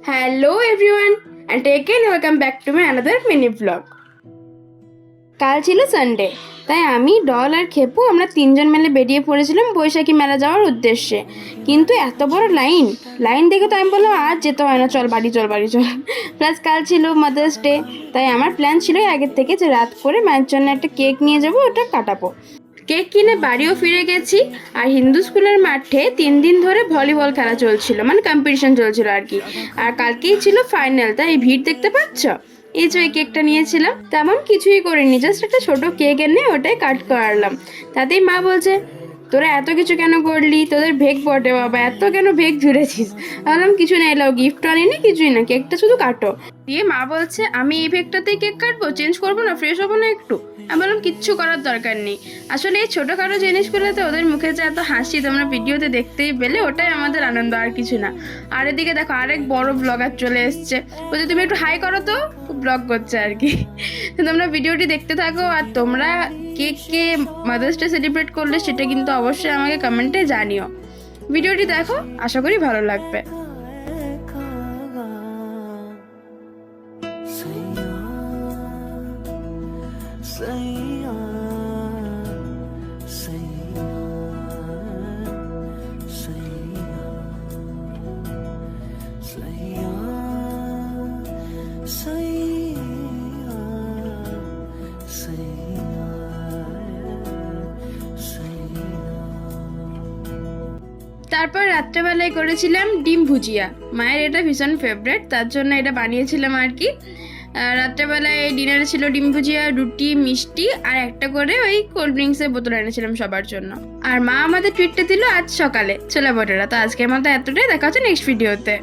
Hello everyone and again welcome back to my another mini vlog. কাল ছিল Sunday, তাই আমি ডল আর খেপু আমরা তিনজন মিলে বেরিয়ে পড়েছিলাম বৈশাখী মেলা যাওয়ার উদ্দেশ্যে। কিন্তু এত বড় লাইন দেখে তো আমি বললাম আর যেতে হয় না, চল বাড়ি চল। প্লাস কাল ছিল মাদার্স ডে, তাই আমার প্ল্যান ছিল আগের থেকে যে রাত করে মায়ের জন্য একটা কেক নিয়ে যাবো, ওটা কাটাবো। কেক কিনে বাড়িও ফিরে গেছি। আর হিন্দু স্কুলের মাঠে 3 দিন ধরে ভলিবল খেলা চলছিল, মানে কম্পিটিশন চলছিল আর কি। আর কালকেই ছিল ফাইনাল, তাই ভিড় দেখতে পাচ্ছ। এই যে ওই কেকটা নিয়েছিলাম, তেমন কিছুই করিনি, জাস্ট একটা ছোট কেক এনে ওটাই কাট করালাম। তাতেই মা বলছে, তোরা এত কিছু কেন করলি, তোদের ভেগ বটে বাবা, এত কেন ভেগ ঝুড়েছিস। ভাবলাম কিছু না, এলাও গিফট আনিনি, কিছুই না, কেকটা শুধু কাটো। দিয়ে মা বলছে আমি এই ভেগটাতেই কেক কাটবো, চেঞ্জ করবো না, ফ্রেশ হবো না একটু। আমি বললাম কিচ্ছু করার দরকার নেই। আসলে এই ছোটোখাটো জিনিসগুলোতে ওদের মুখে যে এত হাসি তোমরা ভিডিওতে দেখতেই পেলে, ওটাই আমাদের আনন্দ, আর কিছু না। আর এদিকে দেখো আরেক বড় ব্লগার চলে এসছে, বলছে তুমি একটু হাই করো তো, ব্লগ করছে আর কি। তো তোমরা ভিডিওটি দেখতে থাকো। আর তোমরা কে মাদার্স ডে সেলিব্রেট করলে সেটা কিন্তু অবশ্যই আমাকে কমেন্টে জানিও। ভিডিওটি দেখো, আশা করি ভালো লাগবে। তারপর রাত্রেবেলায় করেছিলাম ডিম ভুজিয়া। মায়ের এটা ভীষণ ফেভারিট, তার জন্য এটা বানিয়েছিলাম আর কি। রাত্রেবেলায় ডিনারে ছিল ডিম ভুজিয়া, রুটি, মিষ্টি আর একটা করে ওই কোল্ড ড্রিঙ্কসের বোতল এনেছিলাম সবার জন্য। আর মা আমাদের ট্রিটটা দিল আজ সকালে ছোলা ভটোরা। তো আজকের মতো এতটাই, দেখা হচ্ছে নেক্সট ভিডিওতে।